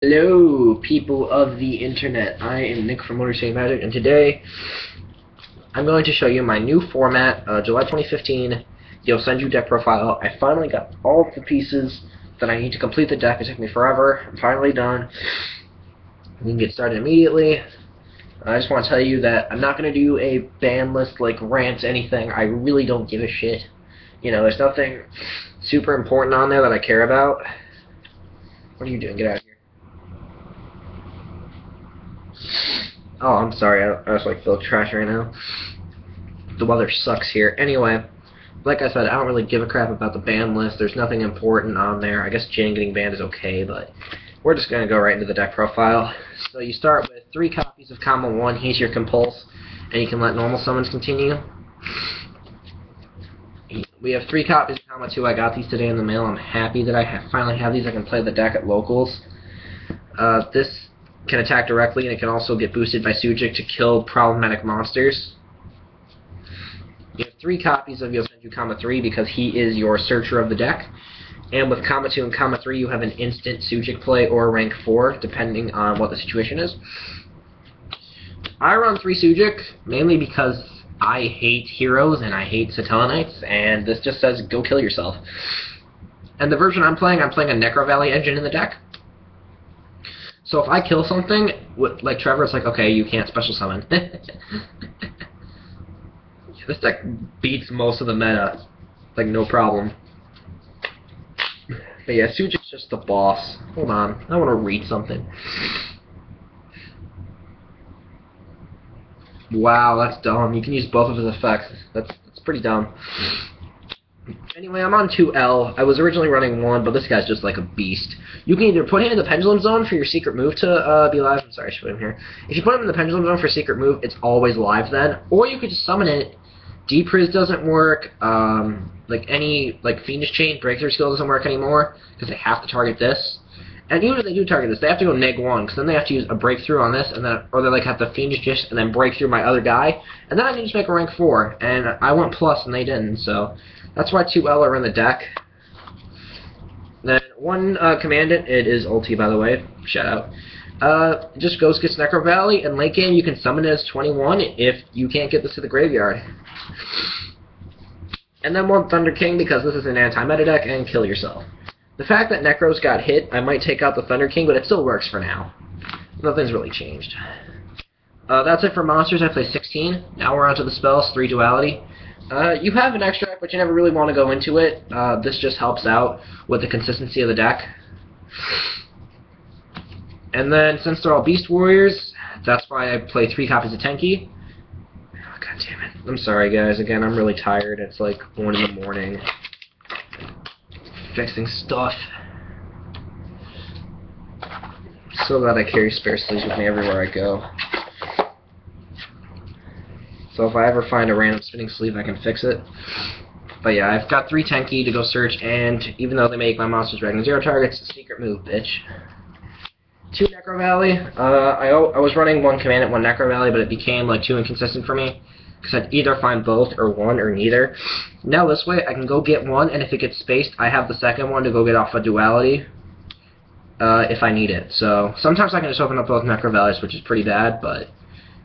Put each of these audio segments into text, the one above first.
Hello, people of the internet. I am Nick from Motor City Magic, and today I'm going to show you my new format, July 2015 Yosenju deck profile. I finally got all of the pieces that I need to complete the deck. It took me forever. I'm finally done. We can get started immediately. I just want to tell you that I'm not going to do a ban list, like rant, anything. I really don't give a shit. You know, there's nothing super important on there that I care about. What are you doing? Get out of here. Oh, I'm sorry, I just like feel trash right now. The weather sucks here. Anyway, like I said, I don't really give a crap about the ban list. There's nothing important on there. I guess Jin getting banned is okay, but we're just going to go right into the deck profile. So you start with 3 copies of Comma 1. He's your Compulse, and you can let normal summons continue. We have 3 copies of Comma 2. I got these today in the mail. I'm happy that I finally have these. I can play the deck at locals. This can attack directly, and it can also get boosted by Sujic to kill problematic monsters. You have 3 copies of Yosenju Comma 3 because he is your searcher of the deck. And with Comma 2 and Comma 3, you have an instant Sujic play or rank 4, depending on what the situation is. I run 3 Sujic, mainly because I hate heroes and I hate Satellanites, and this just says, go kill yourself. And the version I'm playing a Necro Valley engine in the deck. So if I kill something, like Trevor, it's like, okay, you can't special summon. This deck beats most of the meta, like no problem. But yeah, Sujic's just the boss. Hold on, I want to read something. Wow, that's dumb. You can use both of his effects. That's pretty dumb. Anyway, I'm on 2L. I was originally running 1, but this guy's just like a beast. You can either put him in the Pendulum Zone for your secret move to be live. I'm sorry, I should put him here. If you put him in the Pendulum Zone for secret move, it's always live then. Or you could just summon it. Depriz doesn't work. Like any Fiendish Chain, Breakthrough Skill doesn't work anymore because they have to target this. And even if they do target this, they have to go -1 because then they have to use a Breakthrough on this, and then or they like have to Fiendish Dish and then break through my other guy, and then I can just make a rank 4. And I went plus and they didn't, so that's why 2L are in the deck. Then 1 Commandant, it is ulti by the way, shout out. Just Ghost gets Necro Valley, and late game you can summon it as 21 if you can't get this to the graveyard. And then 1 Thunder King because this is an anti-meta deck, and kill yourself. The fact that Necros got hit, I might take out the Thunder King, but it still works for now. Nothing's really changed. That's it for monsters. I play 16. Now we're on to the spells, 3 Duality. You have an extract, but you never really want to go into it. This just helps out with the consistency of the deck. And then, since they're all Beast Warriors, that's why I play 3 copies of Tenki. Oh, God damn it. I'm sorry, guys. Again, I'm really tired. It's like 1 in the morning. Fixing stuff. So glad I carry spare sleeves with me everywhere I go. So if I ever find a random spinning sleeve, I can fix it. But yeah, I've got 3 Tenki to go search, and even though they make my monsters Dragon 0 targets, secret move, bitch. 2 Necro Valley. I was running 1 Commandant, 1 Necro Valley, but it became like too inconsistent for me. Because I'd either find both, or 1, or neither. Now this way, I can go get 1, and if it gets spaced, I have the second one to go get off a Duality. If I need it. So, sometimes I can just open up both Necro Valleys, which is pretty bad, but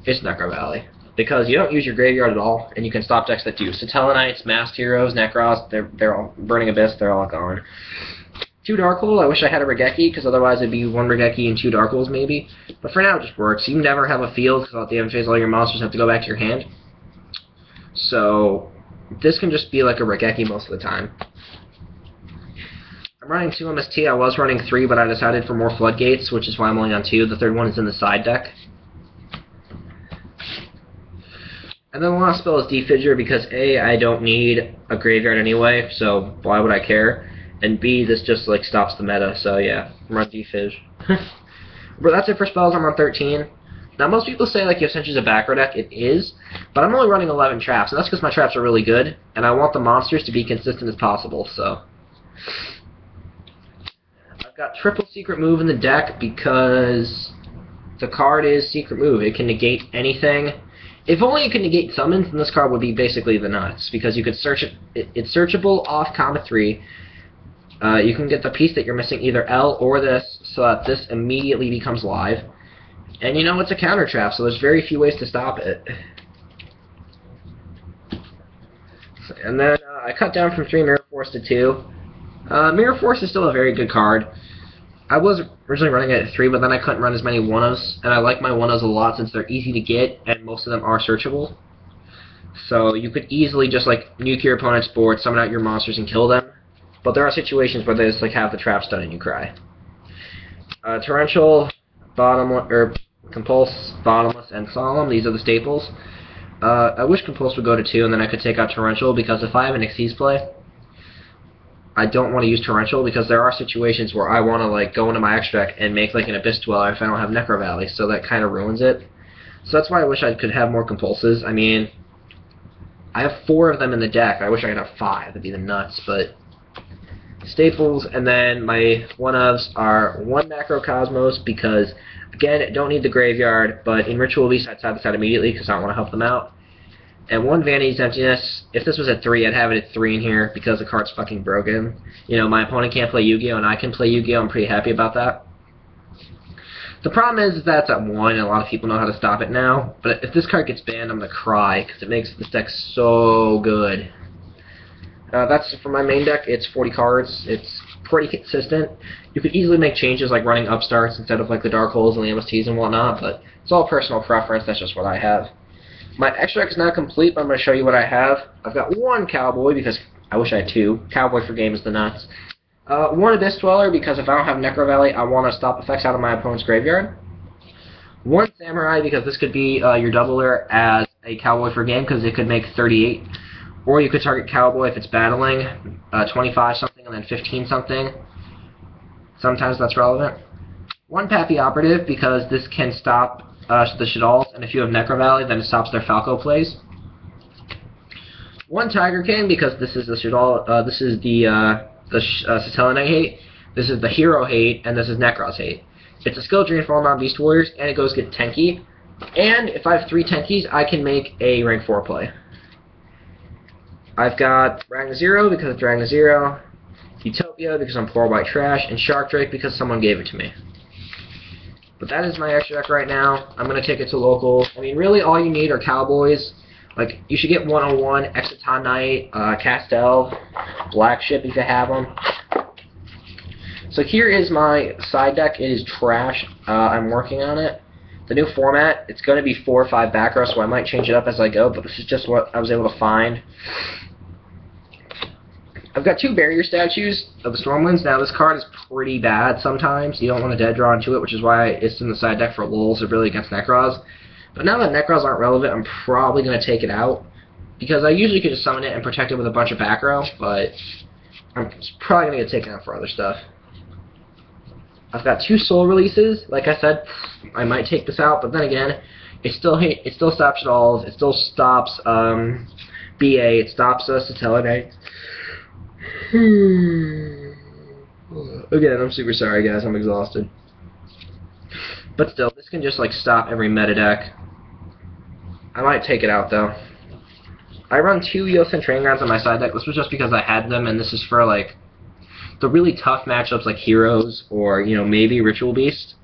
it's Necro Valley. Because you don't use your graveyard at all, and you can stop decks that do. Satellanites, Masked Heroes, Necros, they're all Burning Abyss, they're all gone. 2 Dark Hole, I wish I had a Regeki, because otherwise it'd be 1 Regeki and 2 Dark Holes maybe. But for now it just works. You never have a field, because at the end phase all your monsters have to go back to your hand. So, this can just be like a Regeki most of the time. I'm running 2 MST, I was running 3, but I decided for more Floodgates, which is why I'm only on 2. The third one is in the side deck. And then the last spell is Defidger because A, I don't need a graveyard anyway, so why would I care? And B, this just like stops the meta, so yeah, run Defidge. But that's it for spells, I'm on 13. Now most people say like Yosenju's a backer deck, it is, but I'm only running 11 traps, and that's because my traps are really good, and I want the monsters to be consistent as possible, so. I've got triple secret move in the deck because the card is secret move. It can negate anything. If only it could negate summons, then this card would be basically the nuts, because you could search it. It's searchable off Comma 3. You can get the piece that you're missing, either L or this, so that this immediately becomes live. And you know, it's a counter trap, so there's very few ways to stop it. And then I cut down from 3 Mirror Force to 2. Mirror Force is still a very good card. I was originally running it at 3, but then I couldn't run as many 1-ofs, and I like my 1-ofs a lot since they're easy to get, and most of them are searchable. So you could easily just like nuke your opponent's board, summon out your monsters, and kill them. But there are situations where they just like have the traps done and you cry. Torrential, Compulse, Bottomless, and Solemn. These are the staples. I wish Compulse would go to 2, and then I could take out Torrential, because if I have an Xyz play, I don't want to use Torrential, because there are situations where I want to like go into my extra deck and make like an Abyss Dweller if I don't have Necro Valley, so that kind of ruins it. So that's why I wish I could have more Compulses. I mean, I have 4 of them in the deck. I wish I could have 5. That'd be the nuts, but staples, and then my 1-ofs are 1 Macrocosmos, because again, I don't need the graveyard, but in Ritual Beast I'd side this out immediately because I want to help them out. And 1 Vanity's Emptiness. If this was at 3, I'd have it at 3 in here because the card's fucking broken. You know, my opponent can't play Yu-Gi-Oh! And I can play Yu-Gi-Oh! I'm pretty happy about that. The problem is that's at 1, and a lot of people know how to stop it now. But if this card gets banned, I'm going to cry because it makes this deck so good. That's for my main deck. It's 40 cards. It's pretty consistent. You could easily make changes like running upstarts instead of like the Dark Holes and the MSTs and whatnot, but it's all personal preference. That's just what I have. My extra deck is not complete, but I'm going to show you what I have. I've got 1 Cowboy, because I wish I had 2. Cowboy for game is the nuts. 1 Abyss Dweller, because if I don't have Necro Valley, I want to stop effects out of my opponent's graveyard. 1 Samurai, because this could be your doubler as a Cowboy for game, because it could make 38. Or you could target Cowboy if it's battling 25 something and then 15 something. Sometimes that's relevant. 1 Pappy Operative, because this can stop the Shaddolls, and if you have Necro Valley, then it stops their Falco plays. 1 Tiger King, because this is the Shaddol, this is the Satellanite hate, this is the Hero hate, and this is Necros hate. It's a skill drain for all non-Beast Warriors, and it goes get Tenki. And if I have 3 Tenkis, I can make a rank 4 play. I've got Ragna Zero, because it's Ragna Zero, Utopia, because I'm poor white trash, and Shark Drake, because someone gave it to me. But that is my extra deck right now. I'm going to take it to local. I mean, really all you need are Cowboys. Like, you should get 101, Exciton Knight, Castel, Black Ship if you have them. So here is my side deck. It is trash. I'm working on it. The new format, it's going to be 4 or 5 back rows, so I might change it up as I go, but this is just what I was able to find. I've got 2 barrier statues of the Stormwinds. Now, this card is pretty bad sometimes. You don't want to dead draw into it, which is why it's in the side deck for lulz or really against Necros. But now that Necros aren't relevant, I'm probably going to take it out. Because I usually could just summon it and protect it with a bunch of back row, but I'm probably going to get taken out for other stuff. I've got 2 soul releases. Like I said, I might take this out, but then again, it still stops Shaddolls, it still stops BA, it stops Satellanite. Again, I'm super sorry, guys. I'm exhausted. But still, this can just like stop every meta deck. I might take it out though. I run 2 Yosen Training Grounds on my side deck. This was just because I had them, and this is for like the really tough matchups like Heroes or, you know, maybe Ritual Beast.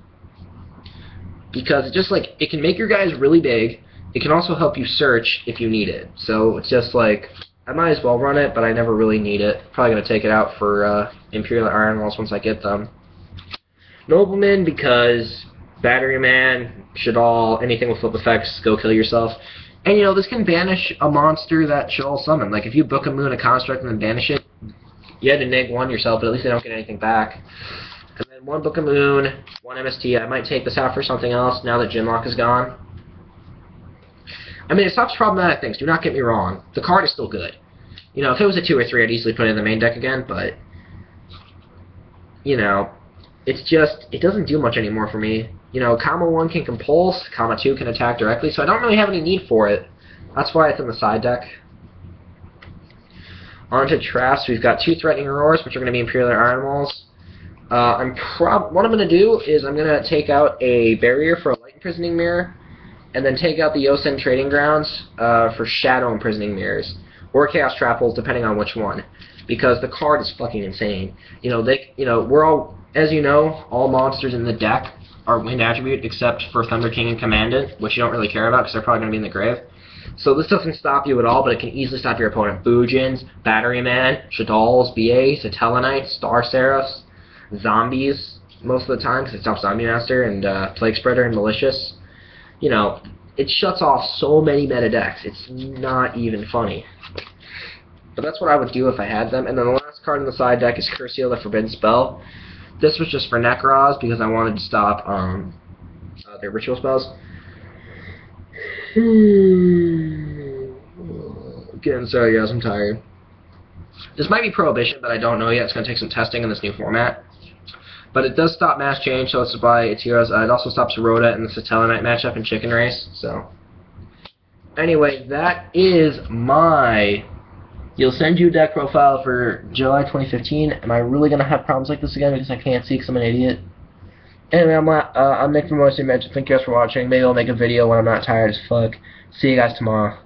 Because it just like, it can make your guys really big. It can also help you search if you need it. So it's just like, I might as well run it, but I never really need it. Probably going to take it out for Imperial Iron Walls once I get them. Nobleman, because Battery Man, Shaddol, anything with flip effects, go kill yourself. And you know, this can banish a monster that Shaddol summoned. Like if you book a Moon, a Construct, and then banish it, you had to neg 1 yourself, but at least they don't get anything back. And then 1 Book of Moon, 1 MST. I might take this out for something else now that Gymlock is gone. I mean, it stops problematic things. Do not get me wrong. The card is still good. You know, if it was a 2 or 3, I'd easily put it in the main deck again, but, you know, it's just, it doesn't do much anymore for me. You know, Comma 1 can Compulse, Comma 2 can attack directly, so I don't really have any need for it. That's why it's in the side deck. On to traps. We've got 2 Threatening Roars, which are going to be Imperial Iron Walls. What I'm going to do is I'm going to take out a barrier for a Light Imprisoning Mirror, and then take out the Yosen Trading Grounds for Shadow Imprisoning Mirrors, or Chaos Trap Holes, depending on which one, because the card is fucking insane. You know, we're all as you know, all monsters in the deck are wind attribute except for Thunder King and Commandant, which you don't really care about because they're probably going to be in the grave. So this doesn't stop you at all, but it can easily stop your opponent. Boojins, Batteryman, Shaddols, BAs, Satellarknights, Star Seraphs, Zombies, most of the time, because it stops Zombie Master, and Plague Spreader and Malicious. You know, it shuts off so many meta decks. It's not even funny. But that's what I would do if I had them. And then the last card in the side deck is Curse Seal, the Forbidden Spell. This was just for Nekroz because I wanted to stop their ritual spells. Again, sorry guys, I'm tired. This might be Prohibition, but I don't know yet. It's going to take some testing in this new format. But it does stop Mass Change, so it's by its heroes. It also stops Rhoda in the Satellarknight matchup in Chicken Race. So, anyway, that is my Yosenju deck profile for July 2015. Am I really going to have problems like this again because I can't see because I'm an idiot? Anyway, I'm Nick from Yosenju. Thank you guys for watching. Maybe I'll make a video when I'm not tired as fuck. See you guys tomorrow.